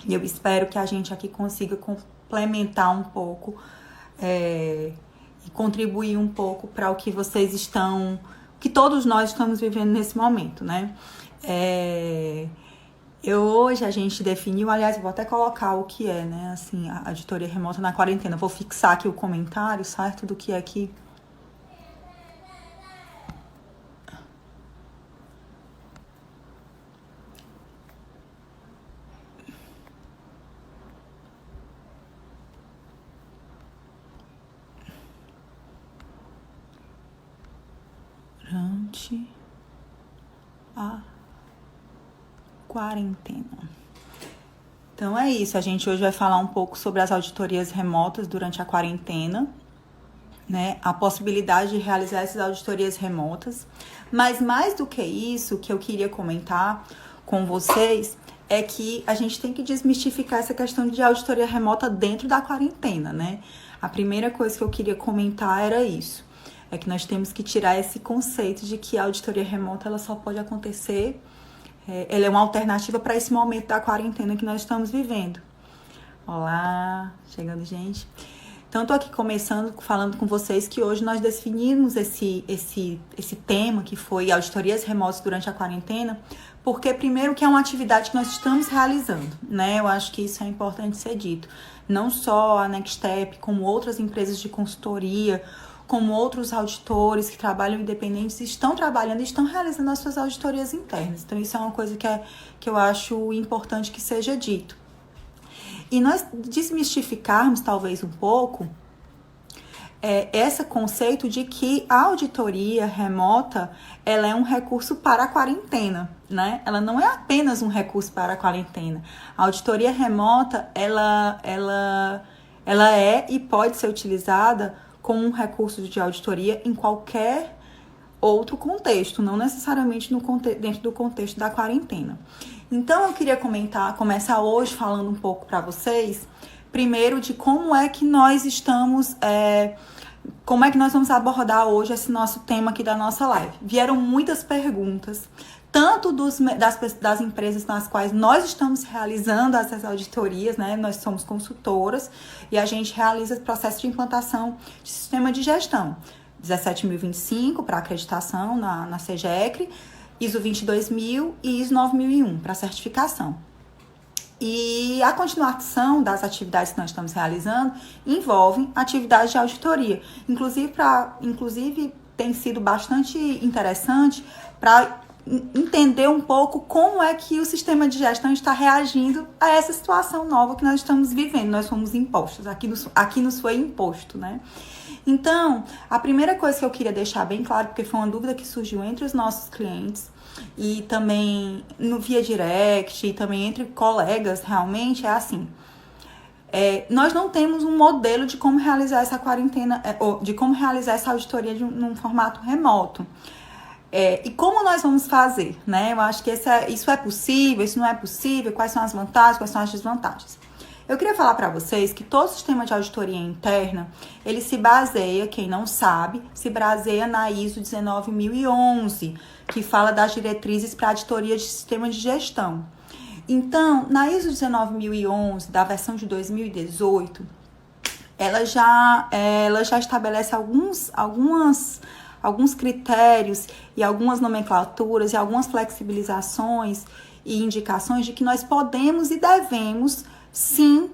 E eu espero que a gente aqui consiga complementar um pouco e contribuir um pouco para o que vocês estão, que todos nós estamos vivendo nesse momento, né? Hoje a gente definiu, aliás, eu vou até colocar o que é, né? Assim, a auditoria remota na quarentena. Vou fixar aqui o comentário, certo? Do que é que durante a quarentena. Então é isso, a gente hoje vai falar um pouco sobre as auditorias remotas durante a quarentena, né? A possibilidade de realizar essas auditorias remotas. Mas mais do que isso, o que eu queria comentar com vocês é que a gente tem que desmistificar essa questão de auditoria remota dentro da quarentena, né? A primeira coisa que eu queria comentar era isso. É que nós temos que tirar esse conceito de que a auditoria remota ela só pode acontecer, ela é uma alternativa para esse momento da quarentena que nós estamos vivendo. Olá, chegando gente. Então, eu tô aqui falando com vocês que hoje nós definimos esse tema que foi auditorias remotas durante a quarentena, porque primeiro que é uma atividade que nós estamos realizando, né? Eu acho que isso é importante ser dito. Não só a Nextep, como outras empresas de consultoria, como outros auditores que trabalham independentes, estão trabalhando e estão realizando as suas auditorias internas. Então, isso é uma coisa que eu acho importante que seja dito. E nós desmistificarmos, talvez, um pouco, esse conceito de que a auditoria remota, ela é um recurso para a quarentena, né? Ela não é apenas um recurso para a quarentena. A auditoria remota, ela é e pode ser utilizada como um recurso de auditoria em qualquer outro contexto, não necessariamente dentro do contexto da quarentena. Então, eu queria começar hoje falando um pouco para vocês, primeiro, de como é que nós estamos, como é que nós vamos abordar hoje esse nosso tema aqui da nossa live. Vieram muitas perguntas, tanto das empresas nas quais nós estamos realizando essas auditorias, né? Nós somos consultoras e a gente realiza o processo de implantação de sistema de gestão. 17025 para acreditação na CGECRE, ISO 22000 e ISO 9001 para certificação. E a continuação das atividades que nós estamos realizando envolve atividades de auditoria. Inclusive tem sido bastante interessante para entender um pouco como é que o sistema de gestão está reagindo a essa situação nova que nós estamos vivendo. Nós fomos impostos, aqui nos foi imposto, né? Então, a primeira coisa que eu queria deixar bem claro, porque foi uma dúvida que surgiu entre os nossos clientes e também no via direct e também entre colegas, realmente é assim. Nós não temos um modelo de como realizar essa quarentena, de como realizar essa auditoria num formato remoto. E como nós vamos fazer, né? Eu acho que isso é possível, isso não é possível, quais são as vantagens, quais são as desvantagens. Eu queria falar para vocês que todo sistema de auditoria interna, ele se baseia, quem não sabe, se baseia na ISO 19011, que fala das diretrizes para auditoria de sistema de gestão. Então, na ISO 19011, da versão de 2018, ela já estabelece alguns critérios e algumas nomenclaturas e algumas flexibilizações e indicações de que nós podemos e devemos, sim,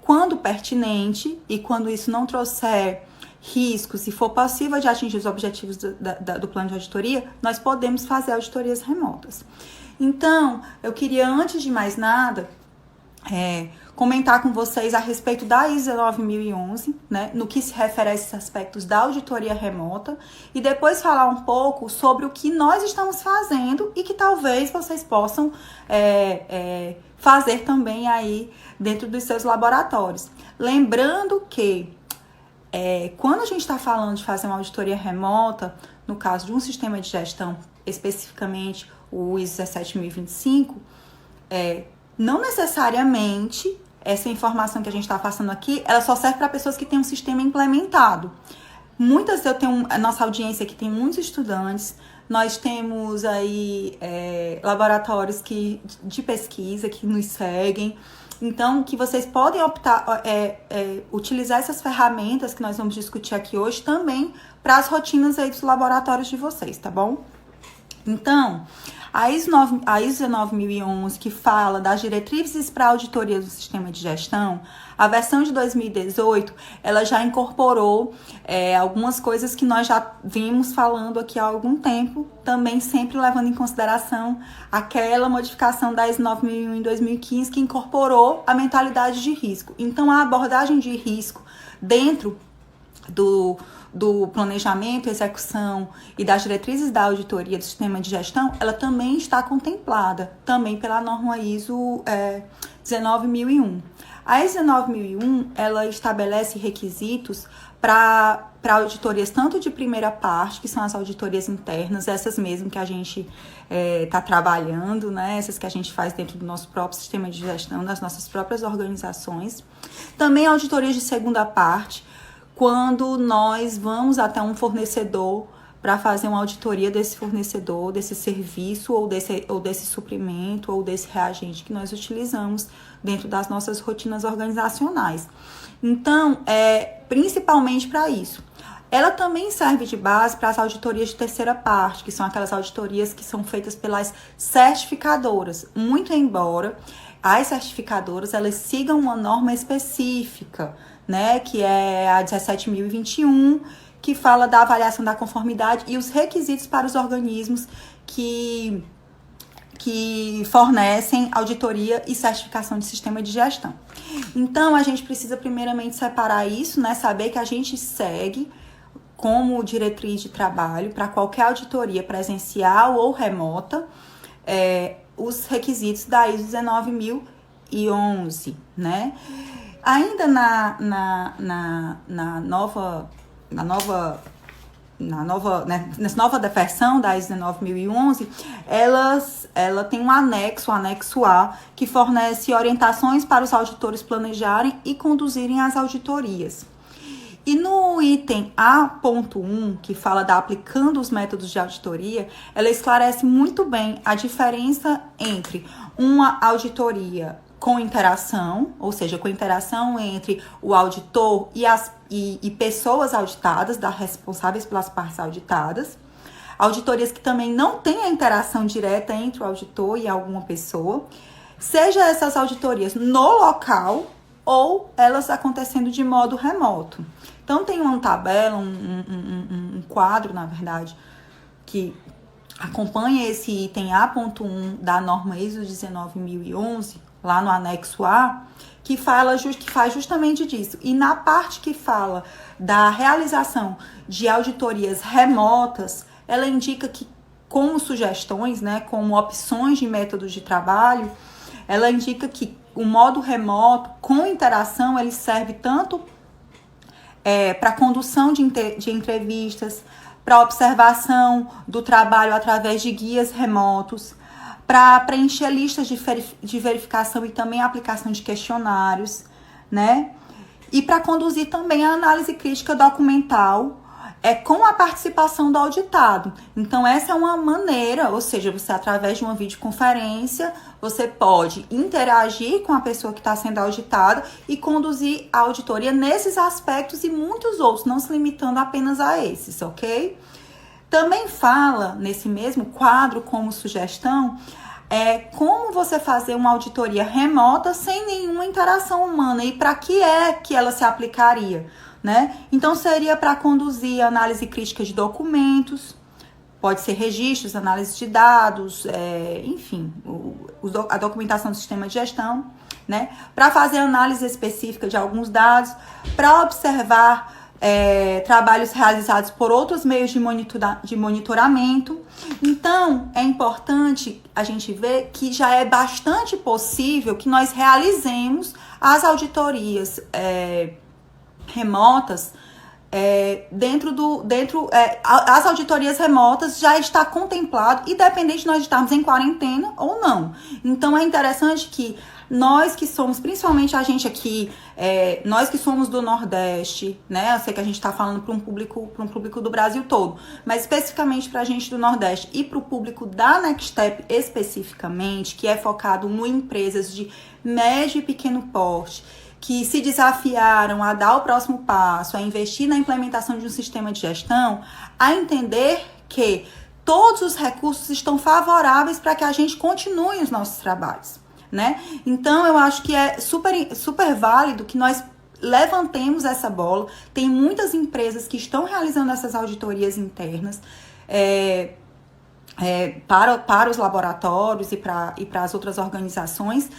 quando pertinente e quando isso não trouxer riscos, se for possível de atingir os objetivos do plano de auditoria, nós podemos fazer auditorias remotas. Então, eu queria, antes de mais nada, comentar com vocês a respeito da ISO 9011, né, no que se refere a esses aspectos da auditoria remota, e depois falar um pouco sobre o que nós estamos fazendo e que talvez vocês possam fazer também aí dentro dos seus laboratórios. Lembrando que quando a gente está falando de fazer uma auditoria remota, no caso de um sistema de gestão, especificamente o ISO 17025, não necessariamente essa informação que a gente está passando aqui, ela só serve para pessoas que têm um sistema implementado. A nossa audiência aqui tem muitos estudantes, nós temos aí laboratórios de pesquisa que nos seguem, então que vocês podem optar, utilizar essas ferramentas que nós vamos discutir aqui hoje também para as rotinas aí dos laboratórios de vocês, tá bom? Então, a ISO 19011, que fala das diretrizes para auditoria do sistema de gestão, a versão de 2018, ela já incorporou algumas coisas que nós já vimos falando aqui há algum tempo, também sempre levando em consideração aquela modificação da ISO 9001 em 2015, que incorporou a mentalidade de risco. Então, a abordagem de risco dentro do planejamento, execução e das diretrizes da auditoria do sistema de gestão, ela também está contemplada, também pela norma ISO 19001. A ISO 19001, ela estabelece requisitos para auditorias tanto de primeira parte, que são as auditorias internas, essas mesmo que a gente está trabalhando, né? Essas que a gente faz dentro do nosso próprio sistema de gestão, das nossas próprias organizações. Também auditorias de segunda parte, quando nós vamos até um fornecedor para fazer uma auditoria desse fornecedor, desse serviço ou desse suprimento ou desse reagente que nós utilizamos dentro das nossas rotinas organizacionais. Então, principalmente para isso. Ela também serve de base para as auditorias de terceira parte, que são aquelas auditorias que são feitas pelas certificadoras. Muito embora as certificadoras elas sigam uma norma específica, né, que é a 17.021, que fala da avaliação da conformidade e os requisitos para os organismos que fornecem auditoria e certificação de sistema de gestão. Então, a gente precisa primeiramente separar isso, né, saber que a gente segue como diretriz de trabalho para qualquer auditoria presencial ou remota, os requisitos da ISO 19011, né? Ainda nessa nova versão da ISO 19011, ela tem um anexo, o anexo A, que fornece orientações para os auditores planejarem e conduzirem as auditorias. E no item A.1, que fala da aplicando os métodos de auditoria, ela esclarece muito bem a diferença entre uma auditoria com interação, ou seja, com interação entre o auditor e pessoas auditadas, responsáveis pelas partes auditadas. Auditorias que também não têm a interação direta entre o auditor e alguma pessoa, seja essas auditorias no local ou elas acontecendo de modo remoto. Então, tem uma tabela, um quadro, na verdade, que acompanha esse item A.1 da norma ISO 19011, lá no anexo A, que faz justamente disso. E na parte que fala da realização de auditorias remotas, ela indica que, como sugestões, né, como opções de métodos de trabalho, ela indica que o modo remoto, com interação, ele serve tanto para condução de entrevistas, para observação do trabalho através de guias remotos, para preencher listas de verificação e também a aplicação de questionários, né? E para conduzir também a análise crítica documental com a participação do auditado. Então, essa é uma maneira, ou seja, você, através de uma videoconferência, você pode interagir com a pessoa que está sendo auditada e conduzir a auditoria nesses aspectos e muitos outros, não se limitando apenas a esses, ok? Também fala, nesse mesmo quadro, como sugestão, como você fazer uma auditoria remota sem nenhuma interação humana e para que ela se aplicaria, né? Então, seria para conduzir análise crítica de documentos, pode ser registros, análise de dados, enfim, a documentação do sistema de gestão, né? Para fazer análise específica de alguns dados, para observar trabalhos realizados por outros meios de monitoramento. Então, é importante a gente ver que já é bastante possível que nós realizemos as auditorias remotas as auditorias remotas já está contemplado, independente de nós estarmos em quarentena ou não. Então, é interessante que Nós que somos, principalmente a gente aqui, nós que somos do Nordeste, né? Eu sei que a gente está falando para um público do Brasil todo, mas especificamente para a gente do Nordeste e para o público da Next Step especificamente, que é focado em empresas de médio e pequeno porte, que se desafiaram a dar o próximo passo, a investir na implementação de um sistema de gestão, a entender que todos os recursos estão favoráveis para que a gente continue os nossos trabalhos, né? Então, eu acho que é super válido que nós levantemos essa bola. Tem muitas empresas que estão realizando essas auditorias internas para os laboratórios e para as outras organizações,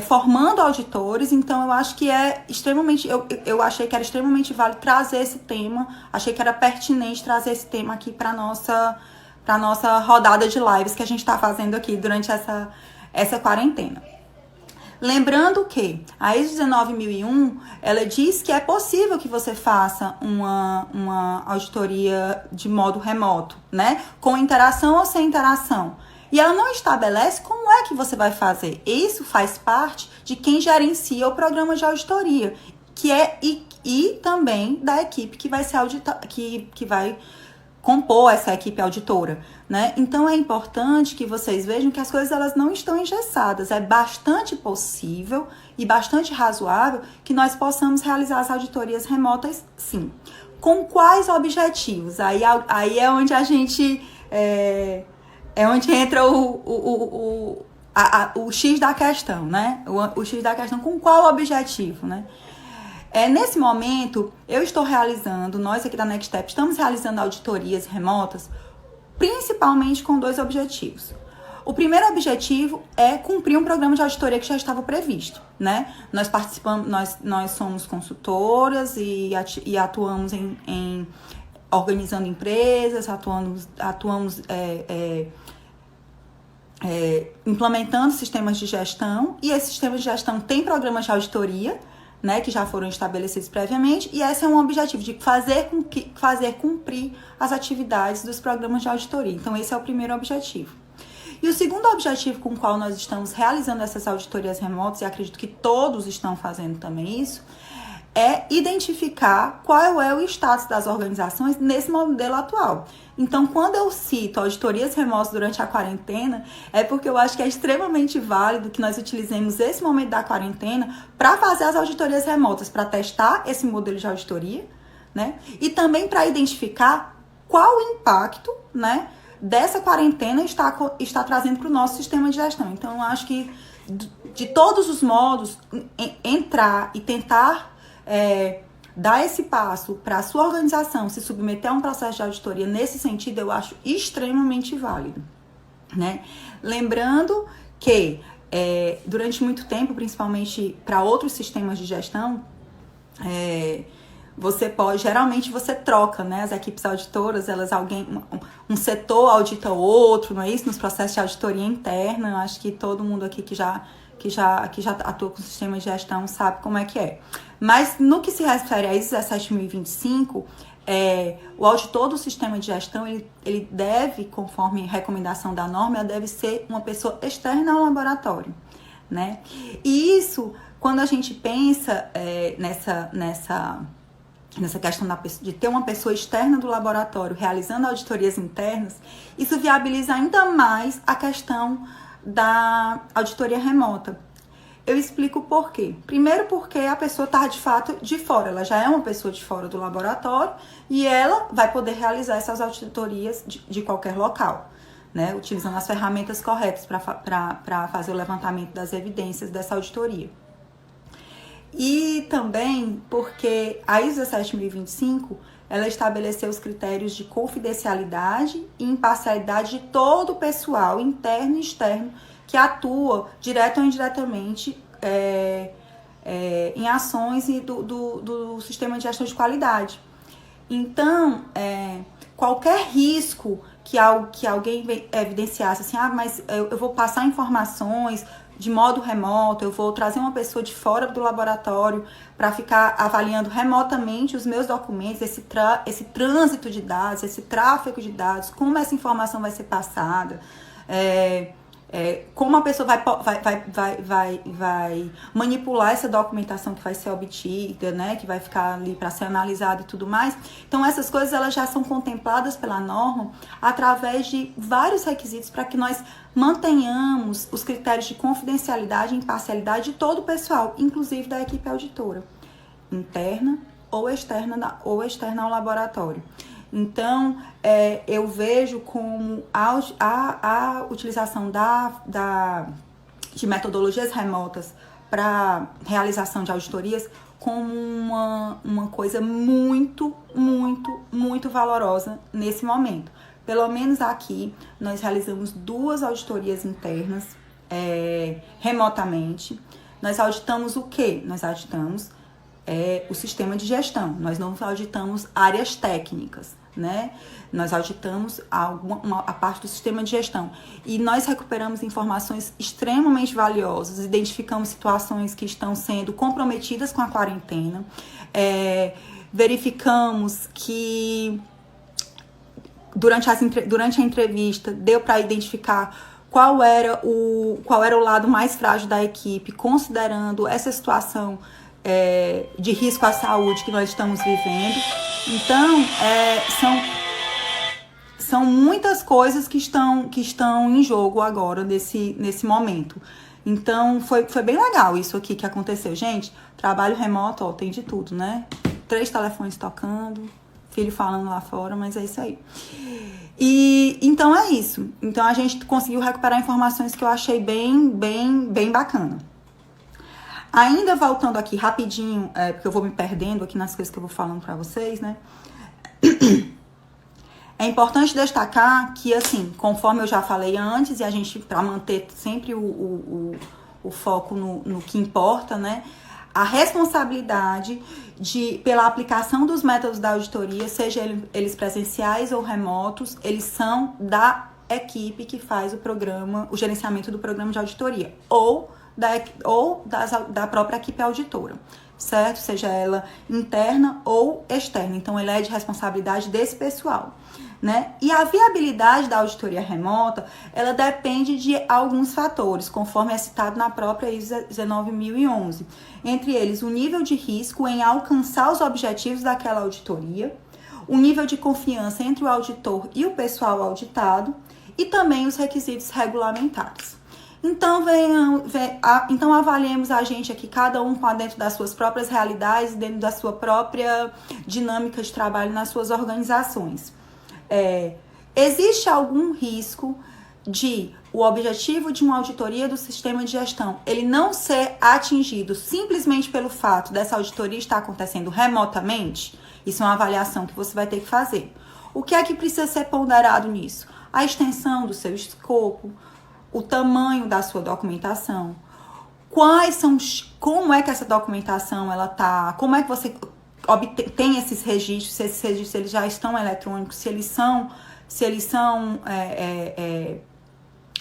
formando auditores. Então eu acho que é extremamente, eu achei que era extremamente válido trazer esse tema, achei que era pertinente trazer esse tema aqui para nossa rodada de lives que a gente está fazendo aqui durante essa quarentena. Lembrando que a ISO 19001, ela diz que é possível que você faça uma auditoria de modo remoto, né? Com interação ou sem interação. E ela não estabelece como é que você vai fazer. Isso faz parte de quem gerencia o programa de auditoria, e também da equipe que vai ser que vai compor essa equipe auditora, né? Então é importante que vocês vejam que as coisas elas não estão engessadas. É bastante possível e bastante razoável que nós possamos realizar as auditorias remotas, sim. Com quais objetivos? Aí é onde a gente onde entra o X da questão, né? O X da questão, com qual objetivo, né? Nesse momento, nós aqui da Next Step, estamos realizando auditorias remotas, principalmente com 2 objetivos. O primeiro objetivo é cumprir um programa de auditoria que já estava previsto, né? Nós participamos, nós somos consultoras e atuamos em organizando empresas, atuamos implementando sistemas de gestão, e esses sistemas de gestão têm programas de auditoria, né, que já foram estabelecidos previamente, e esse é um objetivo de fazer cumprir as atividades dos programas de auditoria. Então, esse é o primeiro objetivo. E o segundo objetivo com o qual nós estamos realizando essas auditorias remotas, e acredito que todos estão fazendo também isso, é identificar qual é o status das organizações nesse modelo atual. Então, quando eu cito auditorias remotas durante a quarentena, é porque eu acho que é extremamente válido que nós utilizemos esse momento da quarentena para fazer as auditorias remotas, para testar esse modelo de auditoria, né? E também para identificar qual o impacto, né, dessa quarentena está trazendo para o nosso sistema de gestão. Então, eu acho que, de todos os modos, entrar e tentar dar esse passo para a sua organização se submeter a um processo de auditoria nesse sentido, eu acho extremamente válido, né? Lembrando que durante muito tempo, principalmente para outros sistemas de gestão, geralmente você troca, né? As equipes auditoras, um setor audita o outro, não é isso? Nos processos de auditoria interna, eu acho que todo mundo aqui que já atua com sistema de gestão sabe como é que é. Mas no que se refere a ISO 17025, o auditor do sistema de gestão, ele deve, conforme recomendação da norma, deve ser uma pessoa externa ao laboratório, né? E isso, quando a gente pensa nessa questão de ter uma pessoa externa do laboratório realizando auditorias internas, isso viabiliza ainda mais a questão da auditoria remota. Eu explico por quê. Primeiro, porque a pessoa está de fato de fora, ela já é uma pessoa de fora do laboratório e ela vai poder realizar essas auditorias de qualquer local, né? Utilizando as ferramentas corretas para fazer o levantamento das evidências dessa auditoria. E também porque a ISO 17025, ela estabeleceu os critérios de confidencialidade e imparcialidade de todo o pessoal, interno e externo, que atua, direto ou indiretamente, em ações do sistema de gestão de qualidade. Então, qualquer risco que alguém evidenciasse, assim, mas eu vou passar informações de modo remoto, eu vou trazer uma pessoa de fora do laboratório para ficar avaliando remotamente os meus documentos, esse trânsito de dados, esse tráfego de dados, como essa informação vai ser passada, Como a pessoa vai manipular essa documentação que vai ser obtida, né, que vai ficar ali para ser analisada e tudo mais. Então, essas coisas elas já são contempladas pela norma através de vários requisitos para que nós mantenhamos os critérios de confidencialidade e imparcialidade de todo o pessoal, inclusive da equipe auditora, interna ou externa ao laboratório. Então, eu vejo como a utilização de metodologias remotas para realização de auditorias como uma coisa muito, muito, muito valorosa nesse momento. Pelo menos aqui, nós realizamos 2 auditorias internas remotamente. Nós auditamos o quê? Nós auditamos o sistema de gestão. Nós não auditamos áreas técnicas, né? Nós auditamos a parte do sistema de gestão e nós recuperamos informações extremamente valiosas, identificamos situações que estão sendo comprometidas com a quarentena, verificamos que durante a entrevista deu para identificar qual era o lado mais frágil da equipe, considerando essa situação de risco à saúde que nós estamos vivendo. Então, são muitas coisas que estão em jogo agora, nesse momento. Então, foi bem legal isso aqui que aconteceu. Gente, trabalho remoto, ó, tem de tudo, né? 3 telefones tocando, filho falando lá fora, mas é isso aí. E então é isso. Então, a gente conseguiu recuperar informações que eu achei bem bacana. Ainda voltando aqui rapidinho, porque eu vou me perdendo aqui nas coisas que eu vou falando pra vocês, né? É importante destacar que, assim, conforme eu já falei antes, e a gente, pra manter sempre o foco no que importa, né? A responsabilidade pela aplicação dos métodos da auditoria, seja eles presenciais ou remotos, eles são da equipe que faz o gerenciamento do programa de auditoria, ou da própria equipe auditora, certo? Seja ela interna ou externa. Então, ele é de responsabilidade desse pessoal, né? E a viabilidade da auditoria remota, ela depende de alguns fatores, conforme é citado na própria ISO 19011. Entre eles, o nível de risco em alcançar os objetivos daquela auditoria, o nível de confiança entre o auditor e o pessoal auditado e também os requisitos regulamentares. Então, então avaliemos a gente aqui, cada um dentro das suas próprias realidades, dentro da sua própria dinâmica de trabalho nas suas organizações. Existe algum risco de o objetivo de uma auditoria do sistema de gestão ele não ser atingido simplesmente pelo fato dessa auditoria estar acontecendo remotamente? Isso é uma avaliação que você vai ter que fazer. O que é que precisa ser ponderado nisso? A extensão do seu escopo, o tamanho da sua documentação, como é que essa documentação ela tá, como é que você obtém esses registros, se esses registros eles já estão eletrônicos, se eles são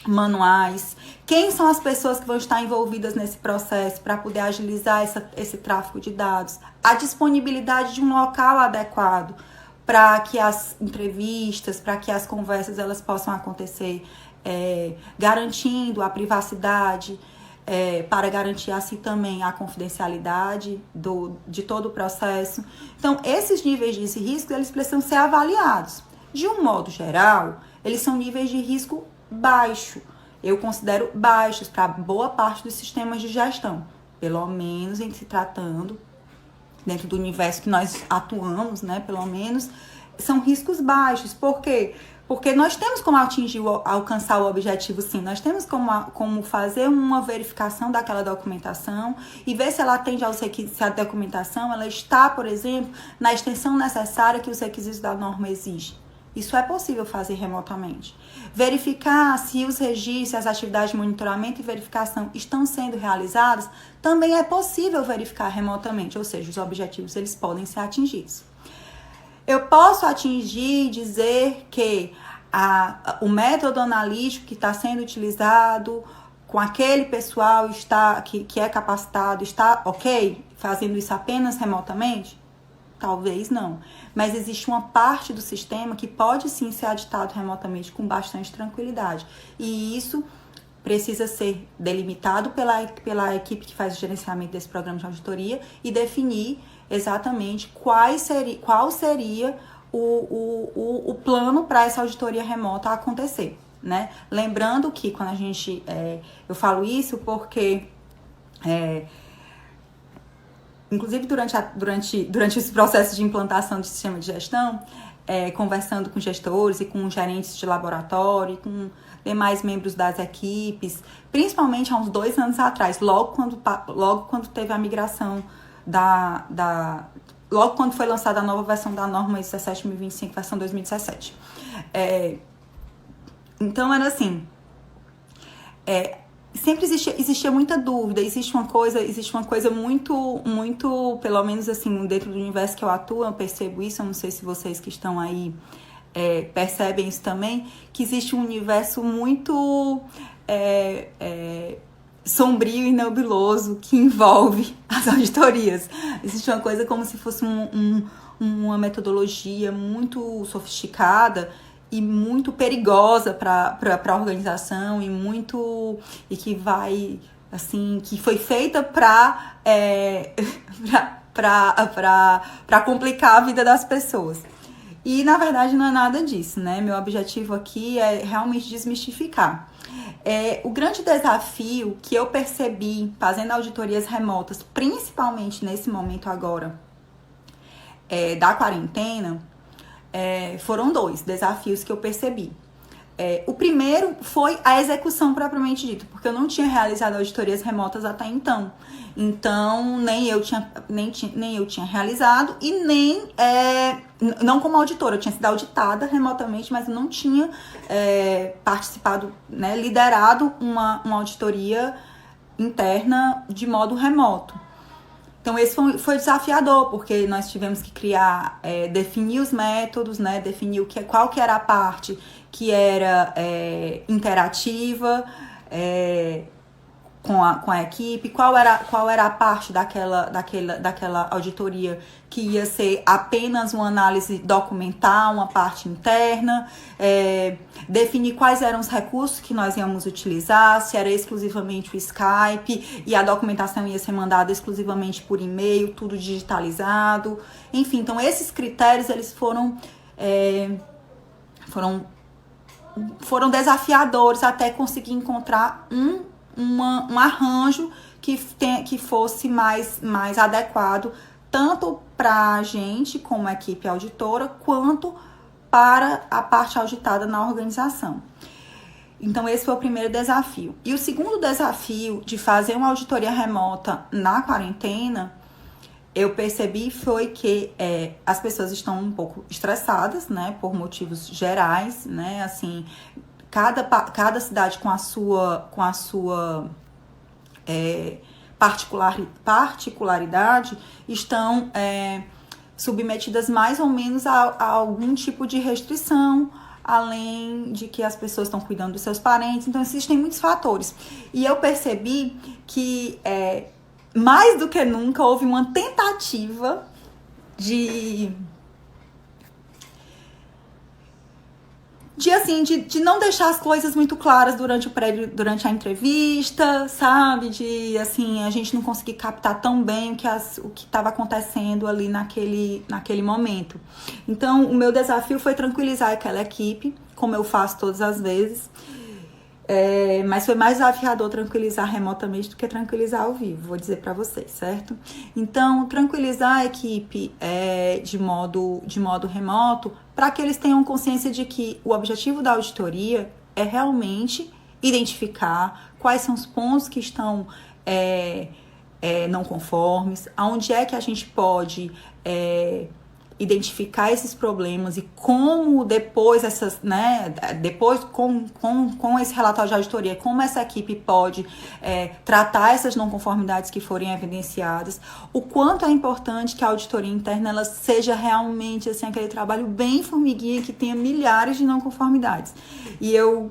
manuais, quem são as pessoas que vão estar envolvidas nesse processo para poder agilizar esse tráfego de dados, a disponibilidade de um local adequado para que as entrevistas, para que as conversas elas possam acontecer, garantindo a privacidade, para garantir assim também a confidencialidade de todo o processo. Então, esses níveis de risco, eles precisam ser avaliados. De um modo geral, eles são níveis de risco baixo. Eu considero baixos para boa parte dos sistemas de gestão, pelo menos em se tratando dentro do universo que nós atuamos, né? Pelo menos são riscos baixos. Por quê? Porque nós temos como alcançar o objetivo, sim. Nós temos como fazer uma verificação daquela documentação e ver se ela atende aos requisitos, se a documentação ela está, por exemplo, na extensão necessária que os requisitos da norma exigem. Isso é possível fazer remotamente. Verificar se os registros, as atividades de monitoramento e verificação estão sendo realizadas, também é possível verificar remotamente, ou seja, os objetivos eles podem ser atingidos. Eu posso dizer que o método analítico que está sendo utilizado com aquele pessoal que é capacitado está ok, fazendo isso apenas remotamente? Talvez não. Mas existe uma parte do sistema que pode sim ser aditado remotamente com bastante tranquilidade. E isso precisa ser delimitado pela equipe que faz o gerenciamento desse programa de auditoria e definir exatamente qual seria o plano para essa auditoria remota acontecer, né? Lembrando que quando a gente... eu falo isso porque... inclusive durante esse processo de implantação de sistema de gestão, conversando com gestores e com gerentes de laboratório, com demais membros das equipes, principalmente há uns 2 anos atrás, logo quando teve a migração logo quando foi lançada a nova versão da norma 17.025, versão 2017. Então, era assim, sempre existia muita dúvida, existe uma coisa muito, muito, pelo menos assim, dentro do universo que eu atuo, eu percebo isso, eu não sei se vocês que estão aí percebem isso também, que existe um universo muito sombrio e nebuloso que envolve as auditorias. Existe uma coisa como se fosse uma metodologia muito sofisticada e muito perigosa para a organização e que vai, assim, que foi feita para complicar a vida das pessoas. E, na verdade, não é nada disso, né? Meu objetivo aqui é realmente desmistificar. O grande desafio que eu percebi fazendo auditorias remotas, principalmente nesse momento agora da quarentena, foram 2 desafios que eu percebi. O primeiro foi a execução propriamente dita, porque eu não tinha realizado auditorias remotas até então. Então, nem eu tinha realizado e não como auditora. Eu tinha sido auditada remotamente, mas eu não tinha participado, né, liderado uma auditoria interna de modo remoto. Então, esse foi desafiador, porque nós tivemos que definir os métodos, né, definir qual que era a parte que era interativa com a equipe, qual era a parte daquela auditoria que ia ser apenas uma análise documental, uma parte interna, definir quais eram os recursos que nós íamos utilizar, se era exclusivamente o Skype e a documentação ia ser mandada exclusivamente por e-mail, tudo digitalizado, enfim. Então, esses critérios, eles foram desafiadores até conseguir encontrar um arranjo que fosse mais adequado tanto para a gente como equipe auditora quanto para a parte auditada na organização. Então, esse foi o primeiro desafio. E o segundo desafio de fazer uma auditoria remota na quarentena, eu percebi foi que as pessoas estão um pouco estressadas, né, por motivos gerais, né, assim, cada cidade com a sua particularidade estão submetidas mais ou menos a algum tipo de restrição, além de que as pessoas estão cuidando dos seus parentes. Então, existem muitos fatores. E eu percebi que mais do que nunca houve uma tentativa de não deixar as coisas muito claras durante a entrevista, sabe? De, assim, a gente não conseguir captar tão bem o que estava acontecendo ali naquele momento. Então, o meu desafio foi tranquilizar aquela equipe, como eu faço todas as vezes. Mas foi mais desafiador tranquilizar remotamente do que tranquilizar ao vivo, vou dizer para vocês, certo? Então, tranquilizar a equipe de modo remoto, para que eles tenham consciência de que o objetivo da auditoria é realmente identificar quais são os pontos que estão não conformes, aonde é que a gente pode identificar esses problemas e como depois com esse relatório de auditoria, como essa equipe pode tratar essas não conformidades que forem evidenciadas, o quanto é importante que a auditoria interna ela seja realmente assim, aquele trabalho bem formiguinha que tenha milhares de não conformidades. E eu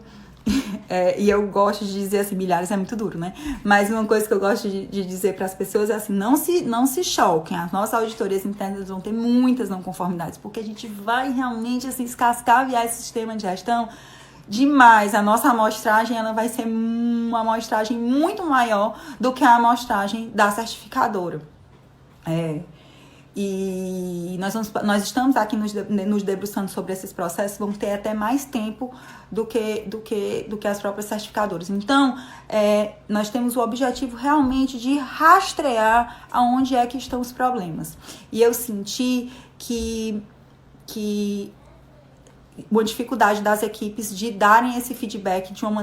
gosto de dizer assim, milhares é muito duro, né? Mas uma coisa que eu gosto de dizer para as pessoas é assim, não se choquem. As nossas auditorias internas vão ter muitas não conformidades, porque a gente vai realmente assim, escascaviar esse sistema de gestão demais a nossa amostragem, ela vai ser uma amostragem muito maior do que a amostragem da certificadora. E nós estamos aqui nos debruçando sobre esses processos, vamos ter até mais tempo do que as próprias certificadoras. Então, nós temos o objetivo realmente de rastrear aonde é que estão os problemas. E eu senti que uma dificuldade das equipes de darem esse feedback de uma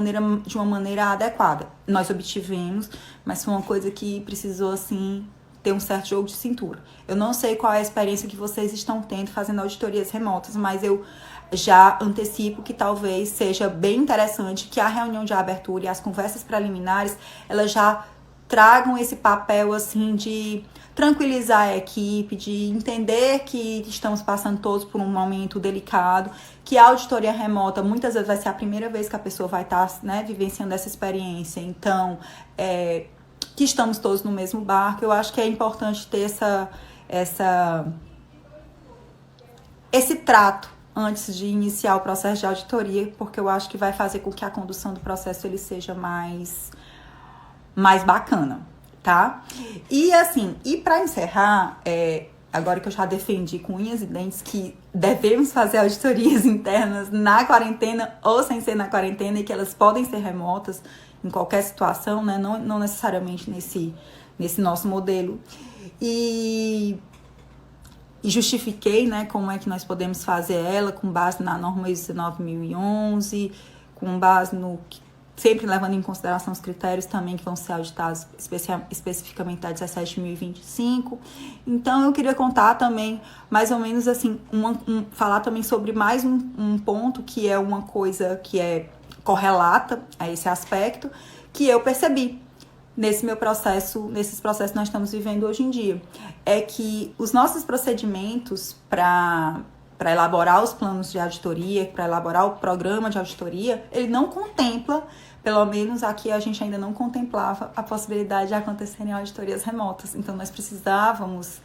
maneira adequada. Nós obtivemos, mas foi uma coisa que precisou, assim, ter um certo jogo de cintura. Eu não sei qual é a experiência que vocês estão tendo fazendo auditorias remotas, mas eu já antecipo que talvez seja bem interessante que a reunião de abertura e as conversas preliminares, elas já tragam esse papel, assim, de tranquilizar a equipe, de entender que estamos passando todos por um momento delicado, que a auditoria remota muitas vezes vai ser a primeira vez que a pessoa vai estar, né, vivenciando essa experiência. Então, que estamos todos no mesmo barco. Eu acho que é importante ter esse trato antes de iniciar o processo de auditoria, porque eu acho que vai fazer com que a condução do processo ele seja mais bacana, tá? E assim, para encerrar, agora que eu já defendi com unhas e dentes que devemos fazer auditorias internas na quarentena ou sem ser na quarentena e que elas podem ser remotas em qualquer situação, né? Não necessariamente nesse nosso modelo. E justifiquei, né, como é que nós podemos fazer ela com base na norma ISO 19011, com base no... sempre levando em consideração os critérios também que vão ser auditados especificamente da 17.025. Então, eu queria contar também, mais ou menos assim, falar também sobre mais um ponto que é uma coisa que é correlata a esse aspecto, que eu percebi nesses processos que nós estamos vivendo hoje em dia. É que os nossos procedimentos para elaborar os planos de auditoria, para elaborar o programa de auditoria, ele não contempla, pelo menos aqui a gente ainda não contemplava a possibilidade de acontecerem auditorias remotas. Então, nós precisávamos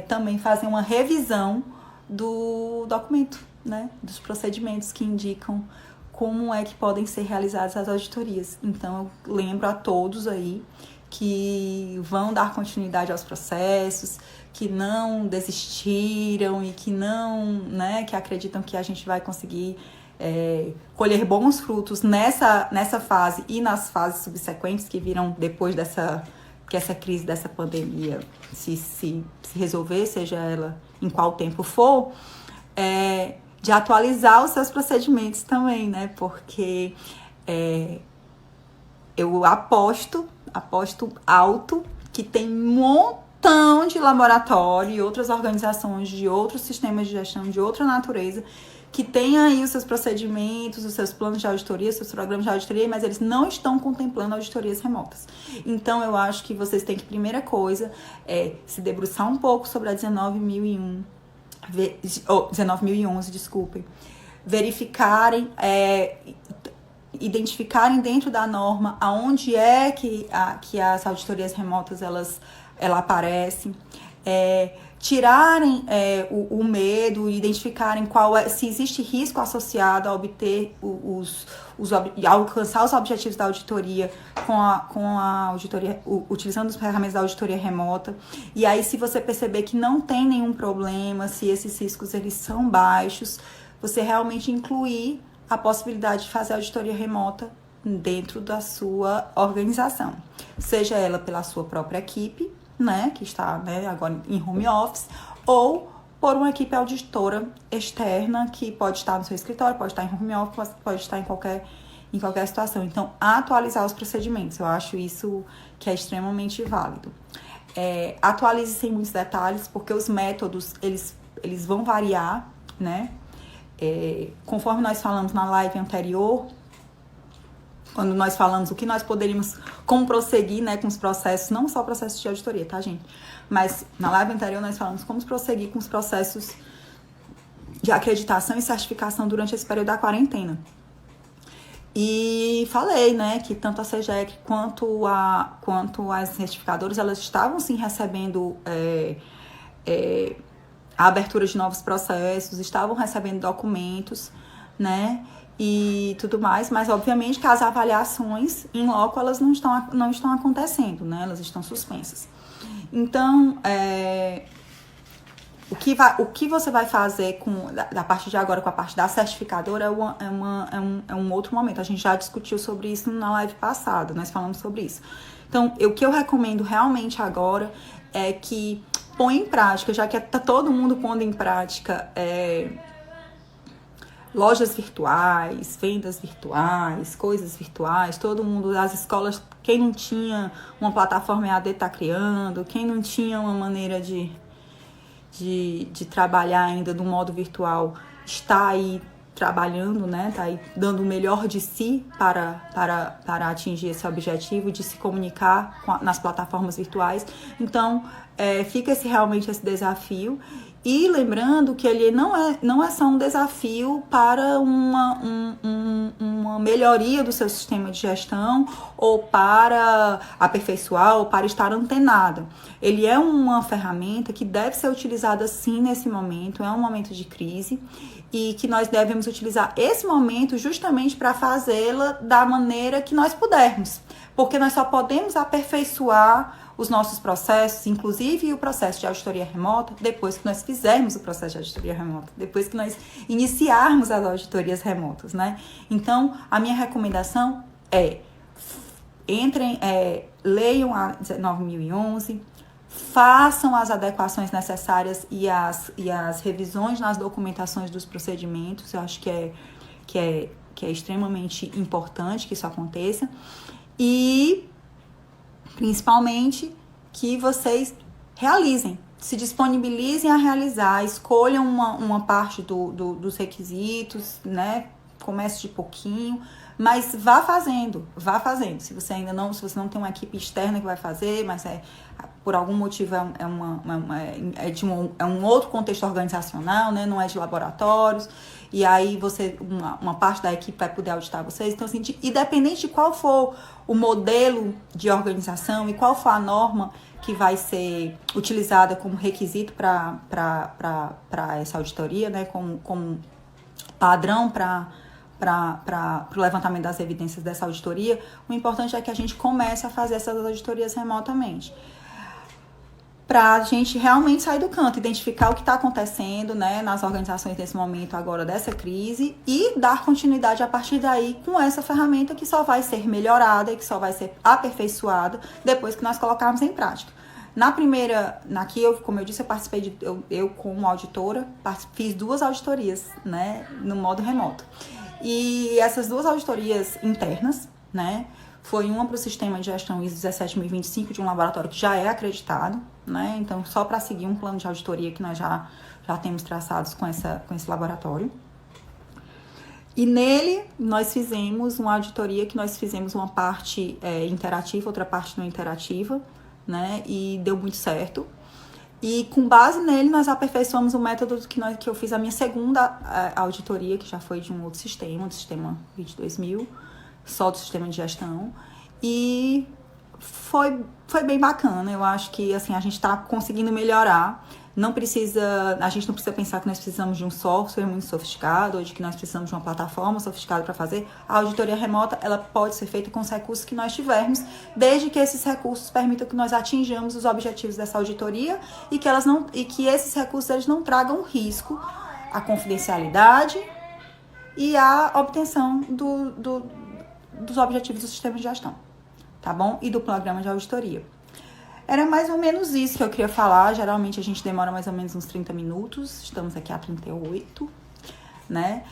também fazer uma revisão do documento, né, dos procedimentos que indicam como é que podem ser realizadas as auditorias. Então, eu lembro a todos aí que vão dar continuidade aos processos, que não desistiram e que não, né, que acreditam que a gente vai conseguir colher bons frutos nessa fase e nas fases subsequentes que virão depois que essa crise, dessa pandemia se resolver, seja ela em qual tempo for, de atualizar os seus procedimentos também, né? Porque eu aposto alto que tem um montão de laboratório e outras organizações de outros sistemas de gestão de outra natureza que tem aí os seus procedimentos, os seus planos de auditoria, os seus programas de auditoria, mas eles não estão contemplando auditorias remotas. Então, eu acho que vocês têm que, primeira coisa, se debruçar um pouco sobre a 19.011, desculpem, verificarem, identificarem dentro da norma aonde é que as auditorias remotas ela aparecem, tirarem o medo, identificarem se existe risco associado a obter a alcançar os objetivos da auditoria com a auditoria, utilizando as ferramentas da auditoria remota. E aí, se você perceber que não tem nenhum problema, se esses riscos eles são baixos, você realmente incluir a possibilidade de fazer auditoria remota dentro da sua organização, seja ela pela sua própria equipe, né, que está, né, agora em home office, ou por uma equipe auditora externa que pode estar no seu escritório, pode estar em home office, pode estar em qualquer situação. Então, atualizar os procedimentos, eu acho isso que é extremamente válido. Atualize sem muitos detalhes, porque os métodos, eles vão variar, né? Conforme nós falamos na live anterior, quando nós falamos o que nós poderíamos, como prosseguir, né, com os processos, não só processos de auditoria, tá, gente? Mas na live anterior nós falamos como prosseguir com os processos de acreditação e certificação durante esse período da quarentena. E falei, né, que tanto a CEGEC quanto as certificadoras, elas estavam, sim, recebendo a abertura de novos processos, estavam recebendo documentos, né, e tudo mais, mas obviamente que as avaliações em loco elas não estão acontecendo, né? Elas estão suspensas. Então, o que você vai fazer a partir de agora com a parte da certificadora é um outro momento. A gente já discutiu sobre isso na live passada, nós falamos sobre isso. Então, o que eu recomendo realmente agora é que põe em prática, já que tá todo mundo pondo em prática lojas virtuais, vendas virtuais, coisas virtuais, todo mundo, as escolas, quem não tinha uma plataforma EAD tá criando, quem não tinha uma maneira de trabalhar ainda do modo virtual está aí trabalhando, né? Tá aí dando o melhor de si para atingir esse objetivo de se comunicar nas plataformas virtuais. Então, fica realmente esse desafio. E lembrando que ele não é só um desafio para uma melhoria do seu sistema de gestão ou para aperfeiçoar ou para estar antenado. Ele é uma ferramenta que deve ser utilizada sim nesse momento, é um momento de crise e que nós devemos utilizar esse momento justamente para fazê-la da maneira que nós pudermos. Porque nós só podemos aperfeiçoar os nossos processos, inclusive o processo de auditoria remota, depois que nós fizermos o processo de auditoria remota, depois que nós iniciarmos as auditorias remotas, né? Então, a minha recomendação é, leiam a 19.011, façam as adequações necessárias e as revisões nas documentações dos procedimentos. Eu acho que é extremamente importante que isso aconteça. E, principalmente, que vocês realizem, se disponibilizem a realizar, escolham uma parte dos requisitos, né? Comece de pouquinho, mas vá fazendo. Se você não tem uma equipe externa que vai fazer, mas por algum motivo é um outro contexto organizacional, né? Não é de laboratórios, e aí uma parte da equipe vai poder auditar vocês. Então, assim, independente de qual for o modelo de organização e qual for a norma que vai ser utilizada como requisito para essa auditoria, né? Como padrão para o levantamento das evidências dessa auditoria, o importante é que a gente comece a fazer essas auditorias remotamente. Para a gente realmente sair do canto, identificar o que está acontecendo, né, nas organizações nesse momento agora dessa crise e dar continuidade a partir daí com essa ferramenta que só vai ser melhorada e que só vai ser aperfeiçoada depois que nós colocarmos em prática. Como eu disse, eu participei eu como auditora, fiz 2 auditorias, né, no modo remoto. E essas 2 auditorias internas, né, foi uma para o sistema de gestão ISO 17025 de um laboratório que já é acreditado, né? Então, só para seguir um plano de auditoria que nós já temos traçados com esse laboratório. E nele, nós fizemos uma auditoria que nós fizemos uma parte interativa, outra parte não interativa, né? E deu muito certo. E com base nele, nós aperfeiçoamos o método que eu fiz a minha segunda auditoria, que já foi de um outro sistema, do sistema 22000, só do sistema de gestão, e foi bem bacana. Eu acho que assim, a gente está conseguindo melhorar. A gente não precisa pensar que nós precisamos de um software muito sofisticado ou de que nós precisamos de uma plataforma sofisticada para fazer. A auditoria remota, ela pode ser feita com os recursos que nós tivermos, desde que esses recursos permitam que nós atinjamos os objetivos dessa auditoria e que esses recursos eles não tragam risco à confidencialidade e à obtenção dos objetivos do sistema de gestão, tá bom? E do programa de auditoria. Era mais ou menos isso que eu queria falar. Geralmente a gente demora mais ou menos uns 30 minutos, estamos aqui a 38, né?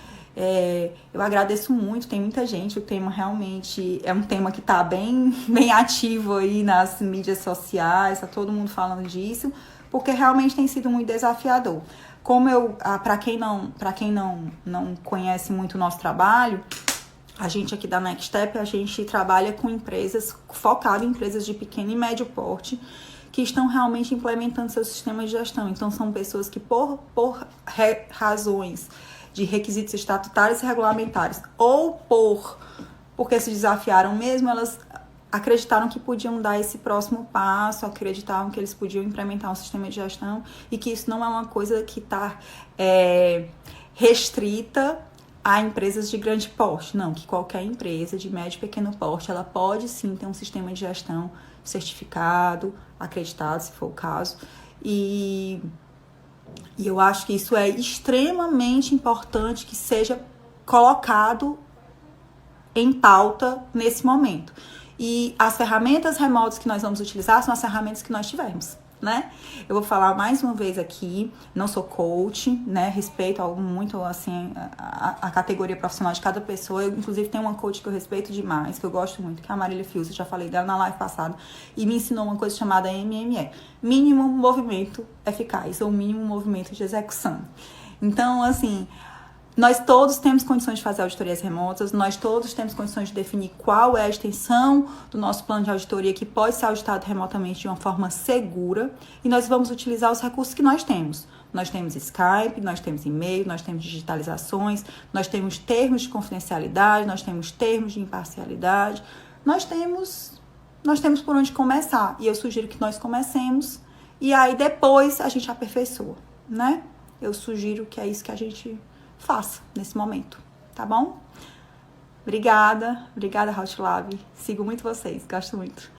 Eu agradeço muito, tem muita gente, o tema realmente é um tema que tá bem ativo aí nas mídias sociais, tá todo mundo falando disso, porque realmente tem sido muito desafiador. Para quem não conhece muito o nosso trabalho, a gente aqui da Next Step, a gente trabalha com empresas, focado em empresas de pequeno e médio porte, que estão realmente implementando seu sistema de gestão. Então, são pessoas que, por razões de requisitos estatutários e regulamentares, ou porque se desafiaram mesmo, elas acreditaram que podiam dar esse próximo passo, acreditavam que eles podiam implementar um sistema de gestão e que isso não é uma coisa que está restrita a empresas de grande porte. Não, que qualquer empresa de médio e pequeno porte, ela pode sim ter um sistema de gestão certificado, acreditado, se for o caso. E eu acho que isso é extremamente importante que seja colocado em pauta nesse momento. E as ferramentas remotas que nós vamos utilizar são as ferramentas que nós tivermos, né? Eu vou falar mais uma vez aqui, não sou coach, né? Respeito muito, assim, a categoria profissional de cada pessoa. Eu, inclusive, tenho uma coach que eu respeito demais, que eu gosto muito, que é a Marília Fius. Eu já falei dela na live passada. E me ensinou uma coisa chamada MME. Mínimo movimento eficaz, ou mínimo movimento de execução. Então, assim, nós todos temos condições de fazer auditorias remotas, nós todos temos condições de definir qual é a extensão do nosso plano de auditoria que pode ser auditado remotamente de uma forma segura, e nós vamos utilizar os recursos que nós temos. Nós temos Skype, nós temos e-mail, nós temos digitalizações, nós temos termos de confidencialidade, nós temos termos de imparcialidade, nós temos por onde começar, e eu sugiro que nós comecemos, e aí depois a gente aperfeiçoa, né? Eu sugiro que é isso que a gente faça nesse momento, tá bom? Obrigada, Hot Lab. Sigo muito vocês, gosto muito.